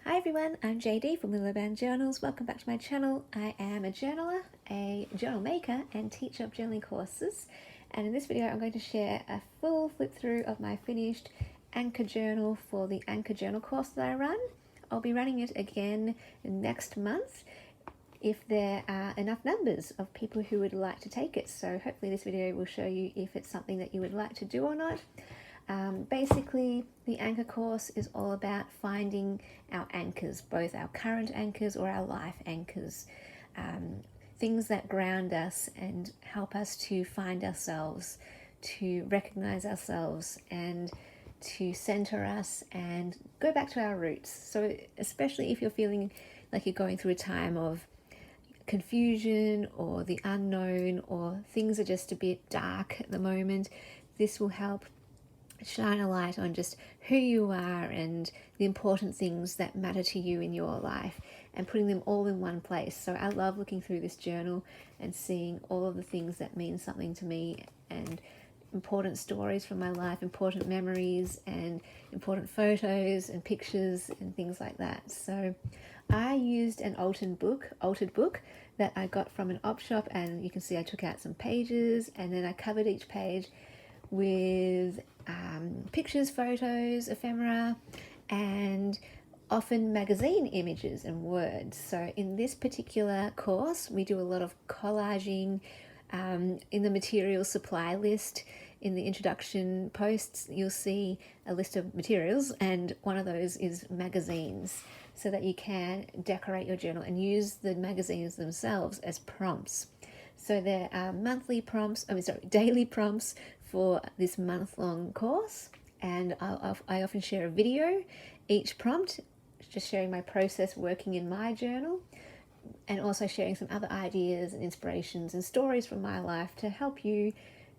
Hi everyone, I'm JD from Willow Journals. Welcome back to my channel. I am a journaler, a journal maker, and teacher of journaling courses. And in this video, I'm going to share a full flip through of my finished Anchor journal for the Anchor journal course that I run. I'll be running it again next month if there are enough numbers of people who would like to take it. So hopefully this video will show you if it's something that you would like to do or not. Basically, the Anchor course is all about finding our anchors, both our current anchors or our life anchors, things that ground us and help us to find ourselves, to recognize ourselves, and to center us and go back to our roots. So especially if you're feeling like you're going through a time of confusion or the unknown, or things are just a bit dark at the moment, this will help shine a light on just who you are and the important things that matter to you in your life, and putting them all in one place. So I love looking through this journal and seeing all of the things that mean something to me, and important stories from my life, important memories, and important photos and pictures and things like that. So I used an altered book that I got from an op shop, and you can see I took out some pages and then I covered each page with pictures, photos, ephemera, and often magazine images and words. So in this particular course, we do a lot of collaging. In the material supply list, in the introduction posts, you'll see a list of materials, and one of those is magazines, so that you can decorate your journal and use the magazines themselves as prompts. So there are daily prompts for this month-long course, and I often share a video each prompt, just sharing my process working in my journal, and also sharing some other ideas and inspirations and stories from my life to help you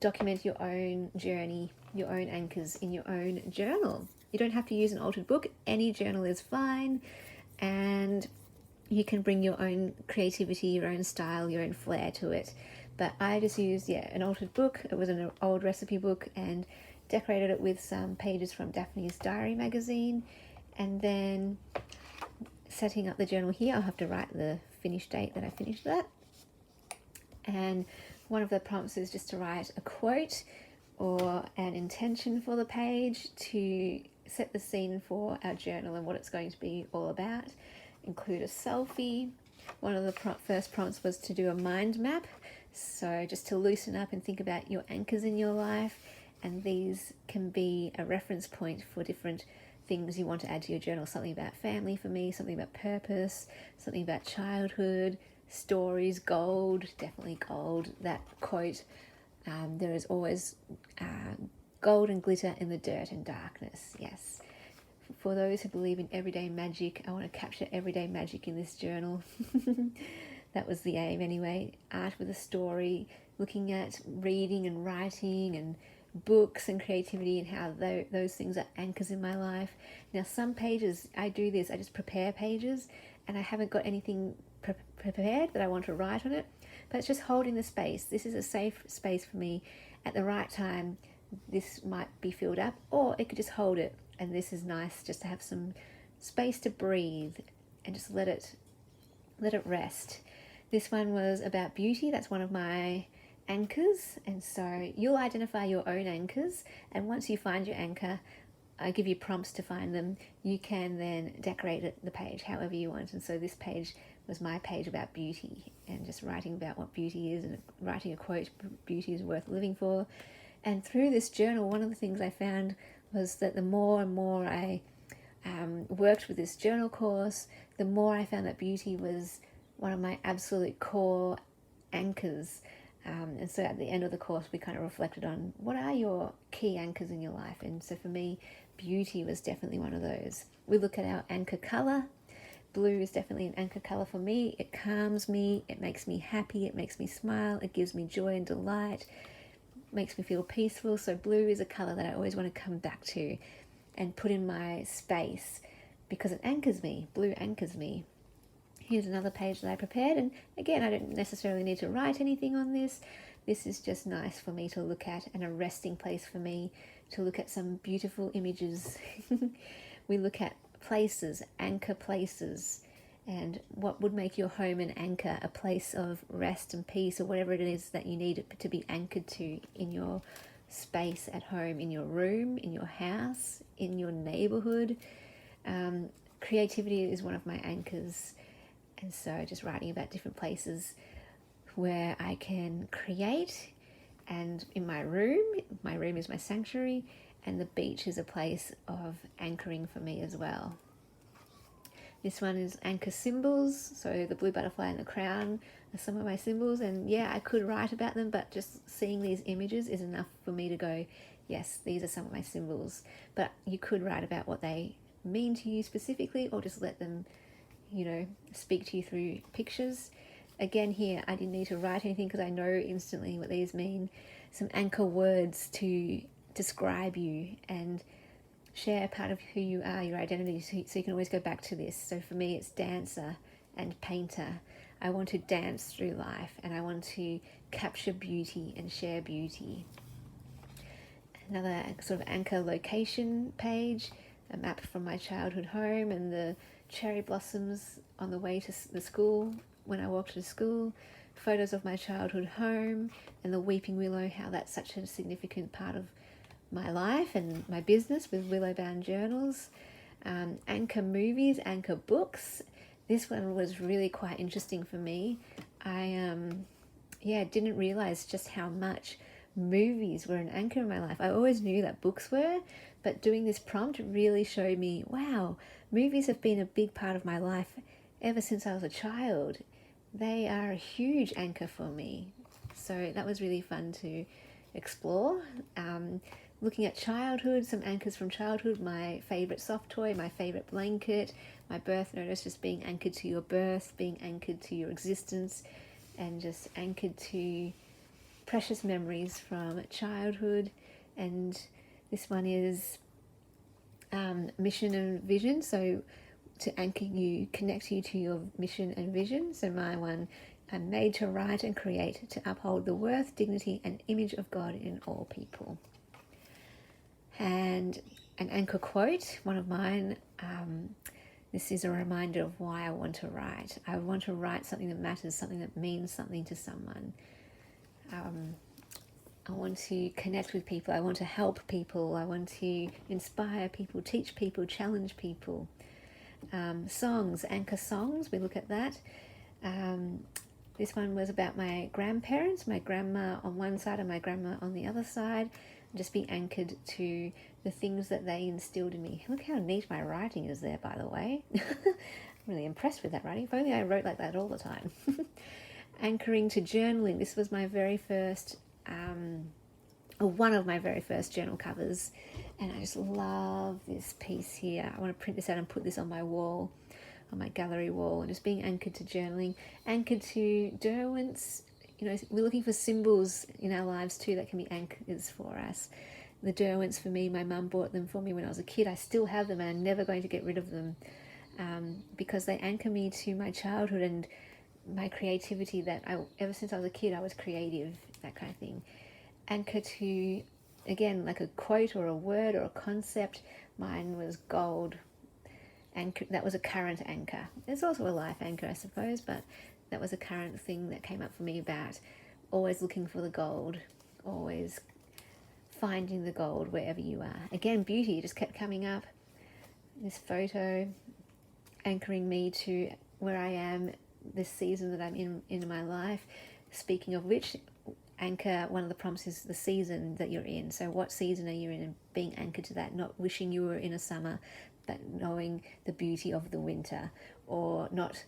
document your own journey, your own anchors in your own journal. You don't have to use an altered book. Any journal is fine, and you can bring your own creativity, your own style, your own flair to it. But I just used an altered book. It was an old recipe book, and decorated it with some pages from Daphne's Diary magazine. And then setting up the journal here, I'll have to write the finish date that I finished that. And one of the prompts is just to write a quote or an intention for the page to set the scene for our journal and what it's going to be all about. Include a selfie. One of the first prompts was to do a mind map, so just to loosen up and think about your anchors in your life, and these can be a reference point for different things you want to add to your journal. Something about family for me, something about purpose, something about childhood, stories, gold, definitely gold. That quote, there is always gold and glitter in the dirt and darkness. Yes. For those who believe in everyday magic, I want to capture everyday magic in this journal. That was the aim anyway. Art with a story, looking at reading and writing and books and creativity, and how those things are anchors in my life. Now, some pages, I do this, I just prepare pages, and I haven't got anything prepared that I want to write on it, but it's just holding the space. This is a safe space for me. At the right time, this might be filled up, or it could just hold it. And this is nice just to have some space to breathe and just let it rest. This one was about beauty. That's one of my anchors. And so you'll identify your own anchors. And once you find your anchor, I give you prompts to find them. You can then decorate the page however you want. And so this page was my page about beauty, and just writing about what beauty is, and writing a quote, beauty is worth living for. And through this journal, one of the things I found was that the more and more I worked with this journal course, the more I found that beauty was one of my absolute core anchors. And so at the end of the course, we kind of reflected on what are your key anchors in your life. And so for me, beauty was definitely one of those. We look at our anchor color. Blue is definitely an anchor color for me. It calms me, it makes me happy, it makes me smile, it gives me joy and delight, makes me feel peaceful. So blue is a color that I always want to come back to and put in my space, because it anchors me. Blue anchors me. Here's another page that I prepared, and again, I don't necessarily need to write anything on this. This is just nice for me to look at, and a resting place for me to look at some beautiful images. We look at places, anchor places. And what would make your home an anchor, a place of rest and peace, or whatever it is that you need it to be anchored to in your space at home, in your room, in your house, in your neighborhood. Creativity is one of my anchors. And so just writing about different places where I can create. And in my room is my sanctuary, and the beach is a place of anchoring for me as well. This one is anchor symbols, so the blue butterfly and the crown are some of my symbols, and yeah, I could write about them, but just seeing these images is enough for me to go, yes, these are some of my symbols. But you could write about what they mean to you specifically, or just let them, speak to you through pictures. Again, here, I didn't need to write anything because I know instantly what these mean. Some anchor words to describe you and share part of who you are, your identity, so you can always go back to this. So for me, it's dancer and painter. I want to dance through life, and I want to capture beauty and share beauty. Another sort of anchor location page, a map from my childhood home and the cherry blossoms on the way to the school when I walked to school, photos of my childhood home and the weeping willow, how that's such a significant part of my life and my business with Willow Bound Journals. Anchor movies, anchor books. This one was really quite interesting for me. I didn't realize just how much movies were an anchor in my life. I always knew that books were, but doing this prompt really showed me, wow, movies have been a big part of my life ever since I was a child. They are a huge anchor for me. So that was really fun to explore. Looking at childhood, some anchors from childhood, my favourite soft toy, my favourite blanket, my birth notice, just being anchored to your birth, being anchored to your existence, and just anchored to precious memories from childhood. And this one is mission and vision, so to anchor you, connect you to your mission and vision. So my one, I'm made to write and create to uphold the worth, dignity and image of God in all people. And an anchor quote, one of mine, this is a reminder of why I want to write. I want to write something that matters, something that means something to someone. I want to connect with people. I want to help people. I want to inspire people, teach people, challenge people. Songs, anchor songs, we look at that. This one was about my grandparents, my grandma on one side and my grandma on the other side. Just be anchored to the things that they instilled in me. Look how neat my writing is there, by the way. I'm really impressed with that writing. If only I wrote like that all the time. Anchoring to journaling. This was my very first, one of my very first journal covers. And I just love this piece here. I want to print this out and put this on my wall, on my gallery wall. And just being anchored to journaling. Anchored to Derwent's. We're looking for symbols in our lives too that can be anchors for us. The Derwents, for me, my mum bought them for me when I was a kid. I still have them and I'm never going to get rid of them because they anchor me to my childhood and my creativity that ever since I was a kid, I was creative, that kind of thing. Anchor to, again, like a quote or a word or a concept. Mine was gold. Anchor, that was a current anchor. There's also a life anchor, I suppose, but that was a current thing that came up for me about always looking for the gold, always finding the gold wherever you are. Again, beauty just kept coming up. This photo anchoring me to where I am, this season that I'm in my life. Speaking of which, anchor, one of the prompts is the season that you're in. So what season are you in, and being anchored to that, not wishing you were in a summer, but knowing the beauty of the winter, or not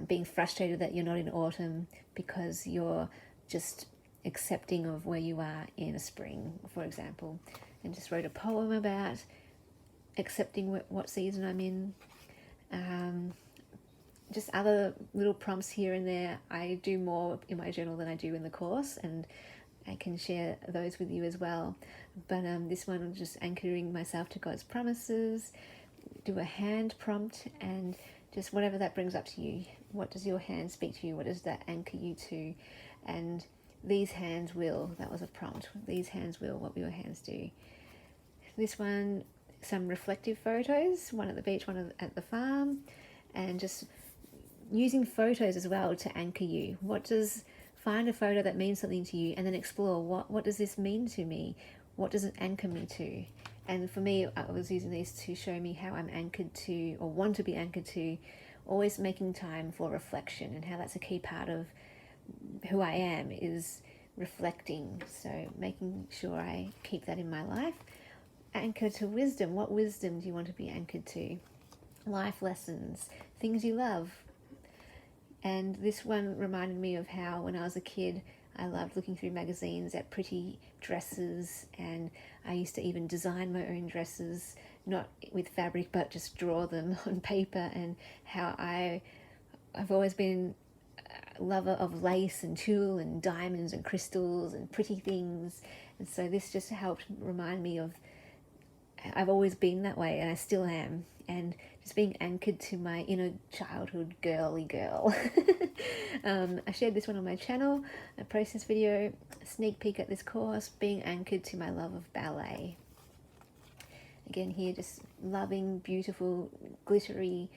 being frustrated that you're not in autumn because you're just accepting of where you are in a spring, for example. And just wrote a poem about accepting what season I'm in. Just other little prompts here and there. I do more in my journal than I do in the course, and I can share those with you as well. But this one, I'm just anchoring myself to God's promises. Do a hand prompt, and just whatever that brings up to you. What does your hand speak to you? What does that anchor you to? And these hands will, that was a prompt. These hands will, what will your hands do? This one, some reflective photos, one at the beach, one at the farm, and just using photos as well to anchor you. Find a photo that means something to you, and then explore what does this mean to me? What does it anchor me to? And for me, I was using these to show me how I'm anchored to, or want to be anchored to, always making time for reflection, and how that's a key part of who I am, is reflecting. So making sure I keep that in my life. Anchor to wisdom. What wisdom do you want to be anchored to? Life lessons, things you love. And this one reminded me of how when I was a kid, I loved looking through magazines at pretty dresses, and I used to even design my own dresses, not with fabric, but just draw them on paper, and how I've always been a lover of lace and tulle and diamonds and crystals and pretty things. And so this just helped remind me of, I've always been that way, and I still am, and just being anchored to my inner childhood girly girl. I shared this one on my channel, a process video, a sneak peek at this course, being anchored to my love of ballet. Again here, just loving beautiful, glittery,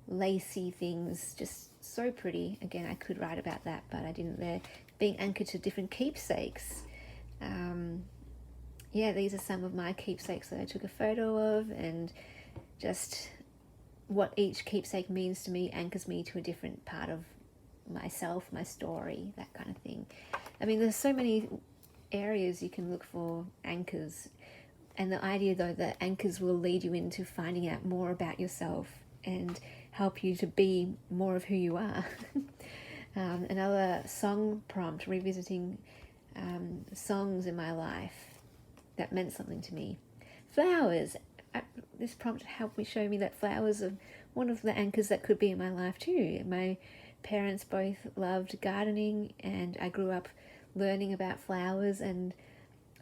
lacy things, just so pretty. Again, I could write about that, but I didn't there. Being anchored to different keepsakes. Yeah, these are some of my keepsakes that I took a photo of, and just what each keepsake means to me anchors me to a different part of myself, my story, that kind of thing. I mean, there's so many areas you can look for anchors, and the idea though that anchors will lead you into finding out more about yourself and help you to be more of who you are. Another song prompt, revisiting songs in my life that meant something to me. Flowers. This prompt helped me show me that flowers are one of the anchors that could be in my life too. My parents both loved gardening, and I grew up learning about flowers, and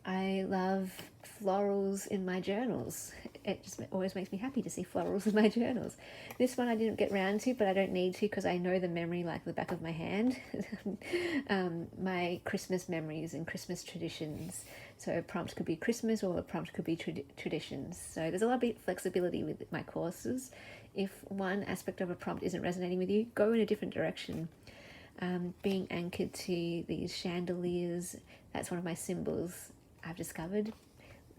I love florals in my journals. It just always makes me happy to see florals in my journals. This one I didn't get round to, but I don't need to because I know the memory like the back of my hand. My Christmas memories and Christmas traditions. So a prompt could be Christmas, or a prompt could be traditions. So there's a lot of flexibility with my courses. If one aspect of a prompt isn't resonating with you, go in a different direction. Being anchored to these chandeliers, that's one of my symbols I've discovered.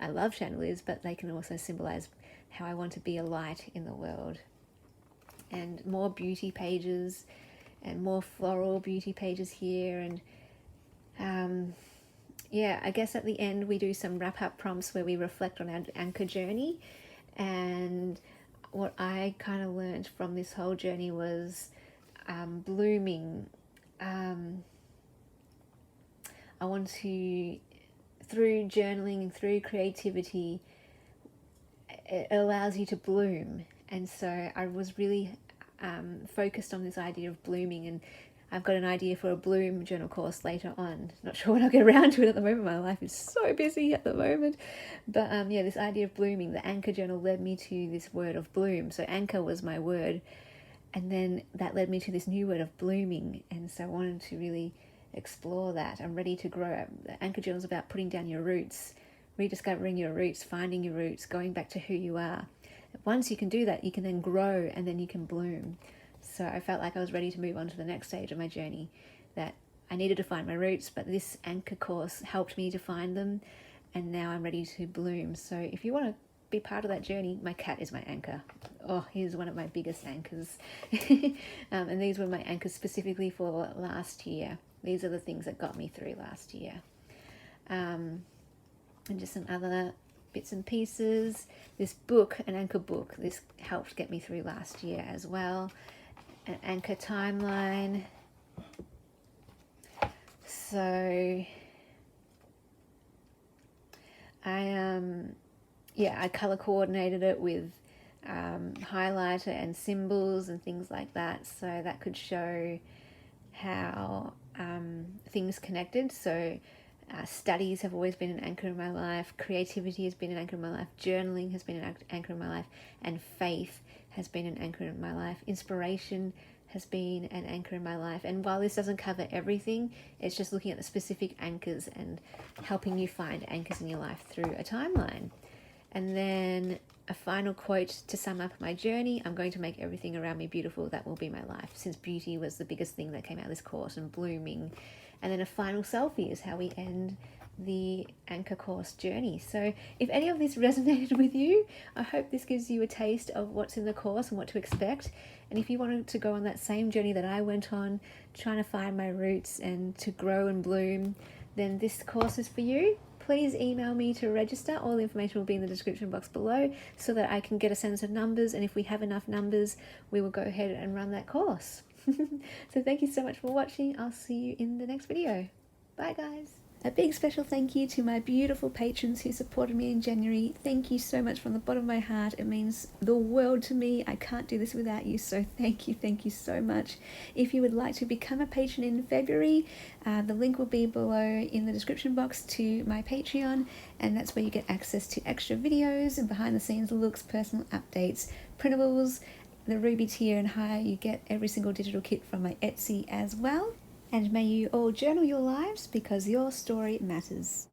I love chandeliers, but they can also symbolize how I want to be a light in the world. And more beauty pages, and more floral beauty pages here. And yeah, I guess at the end we do some wrap-up prompts where we reflect on our anchor journey. And what I kind of learned from this whole journey was blooming. I want to, through journaling and through creativity, it allows you to bloom. And so I was really focused on this idea of blooming, and I've got an idea for a bloom journal course later on. Not sure when I'll get around to it at the moment. My life is so busy at the moment. But yeah, this idea of blooming, the anchor journal led me to this word of bloom. So anchor was my word, and then that led me to this new word of blooming. And so I wanted to really explore that. I'm ready to grow. The anchor journal is about putting down your roots, rediscovering your roots, finding your roots, going back to who you are. Once you can do that, you can then grow, and then you can bloom. So I felt like I was ready to move on to the next stage of my journey, that I needed to find my roots, but this anchor course helped me to find them, and now I'm ready to bloom. So if you want to be part of that journey, my cat is my anchor. Oh, he's one of my biggest anchors. And these were my anchors specifically for last year. These are the things that got me through last year. And just some other bits and pieces. This book, an anchor book, this helped get me through last year as well. An anchor timeline. So I color coordinated it with highlighter and symbols and things like that, so that could show how things connected. So studies have always been an anchor in my life, creativity has been an anchor in my life, journaling has been an anchor in my life, and faith has been an anchor in my life. Inspiration has been an anchor in my life. And while this doesn't cover everything, it's just looking at the specific anchors and helping you find anchors in your life through a timeline. And then a final quote to sum up my journey. I'm going to make everything around me beautiful. That will be my life. Since beauty was the biggest thing that came out of this course, and blooming. And then a final selfie is how we end the anchor course journey. So if any of this resonated with you, I hope this gives you a taste of what's in the course and what to expect. And if you wanted to go on that same journey that I went on, trying to find my roots and to grow and bloom, then this course is for you. Please email me to register. All the information will be in the description box below so that I can get a sense of numbers, and if we have enough numbers, we will go ahead and run that course. So thank you so much for watching. I'll see you in the next video. Bye guys. A big special thank you to my beautiful patrons who supported me in January. Thank you so much from the bottom of my heart. It means the world to me. I can't do this without you, so thank you so much. If you would like to become a patron in February, the link will be below in the description box to my Patreon, and that's where you get access to extra videos and behind the scenes looks, personal updates, printables. The Ruby tier and higher, you get every single digital kit from my Etsy as well. And may you all journal your lives, because your story matters.